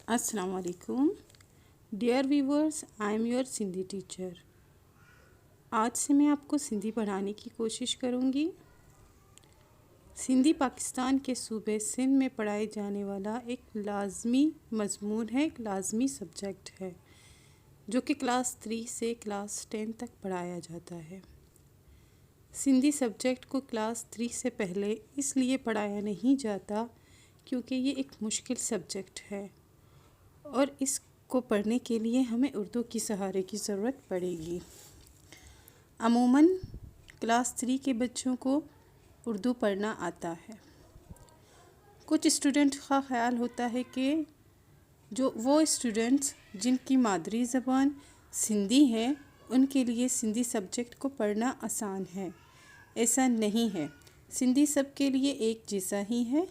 अस्सलाम वालेकुम dear viewers, I am your Sindhi teacher. आज से मैं आपको सिंधी पढ़ाने की कोशिश करूँगी। सिंधी पाकिस्तान के सूबे सिंध में पढ़ाए जाने वाला एक लाजमी मजमून है, एक लाजमी सब्जेक्ट है, जो कि क्लास 3 से क्लास 10 तक पढ़ाया जाता है। सिंधी सब्जेक्ट को क्लास 3 से पहले इसलिए पढ़ाया नहीं जाता क्योंकि ये एक मुश्किल सब्जेक्ट है और इसको पढ़ने के लिए हमें उर्दू की सहारे की ज़रूरत पड़ेगी। अमूमन क्लास 3 के बच्चों को उर्दू पढ़ना आता है। कुछ स्टूडेंट का ख़्याल होता है कि जो वो स्टूडेंट्स जिनकी मादरी ज़बान सिंधी है उनके लिए सिंधी सब्जेक्ट को पढ़ना आसान है। ऐसा नहीं है, सिंधी सब के लिए एक जैसा ही है।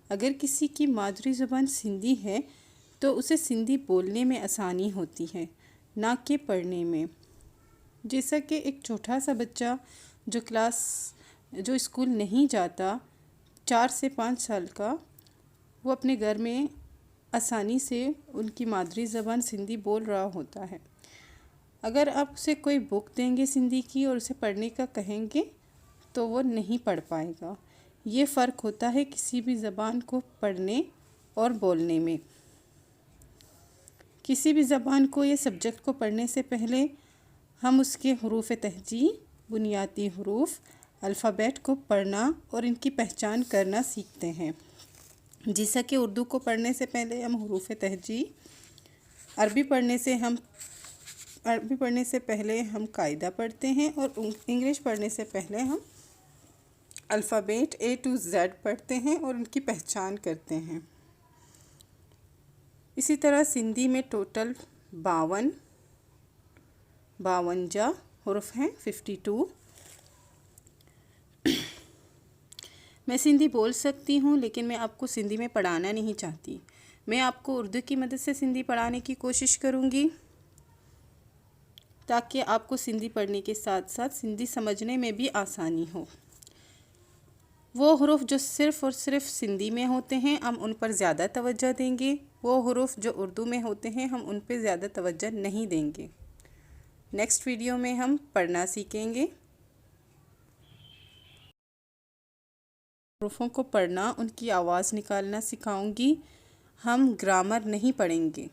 अगर किसी की मादरी ज़बान सिंधी है तो उसे सिंधी बोलने में आसानी होती है, ना कि पढ़ने में। जैसा कि एक छोटा सा बच्चा जो स्कूल नहीं जाता, 4 से 5 साल का, वो अपने घर में आसानी से उनकी मादरी ज़बान सिंधी बोल रहा होता है। अगर आप उसे कोई बुक देंगे सिंधी की और उसे पढ़ने का कहेंगे तो वो नहीं पढ़ पाएगा। ये फ़र्क होता है किसी भी ज़बान को पढ़ने और बोलने में। किसी भी ज़बान को या सब्जेक्ट को पढ़ने से पहले हम उसके हरूफ तहजी, बुनियादी हरूफ, अल्फ़ाबेट को पढ़ना और इनकी पहचान करना सीखते हैं। जैसा कि उर्दू को पढ़ने से पहले हम हरूफ तहजी, अरबी पढ़ने से पहले हम कायदा पढ़ते हैं और इंग्लिश पढ़ने से पहले हम अल्फ़ाबेट A to Z पढ़ते हैं और उनकी पहचान करते हैं। इसी तरह सिंधी में टोटल 52 हुर्फ हैं, 52। मैं सिंधी बोल सकती हूँ, लेकिन मैं आपको सिंधी में पढ़ाना नहीं चाहती। मैं आपको उर्दू की मदद से सिंधी पढ़ाने की कोशिश करूँगी ताकि आपको सिंधी पढ़ने के साथ साथ सिंधी समझने में भी आसानी हो। वो हुरूफ जो सिर्फ़ और सिर्फ सिंधी में होते हैं हम उन पर ज़्यादा तवज्जो देंगे। वो हुरूफ जो उर्दू में होते हैं हम उन पर ज़्यादा तवज्जो नहीं देंगे। नेक्स्ट वीडियो में हम पढ़ना सीखेंगे। हुरूफों को पढ़ना, उनकी आवाज़ निकालना सिखाऊंगी। हम ग्रामर नहीं पढ़ेंगे।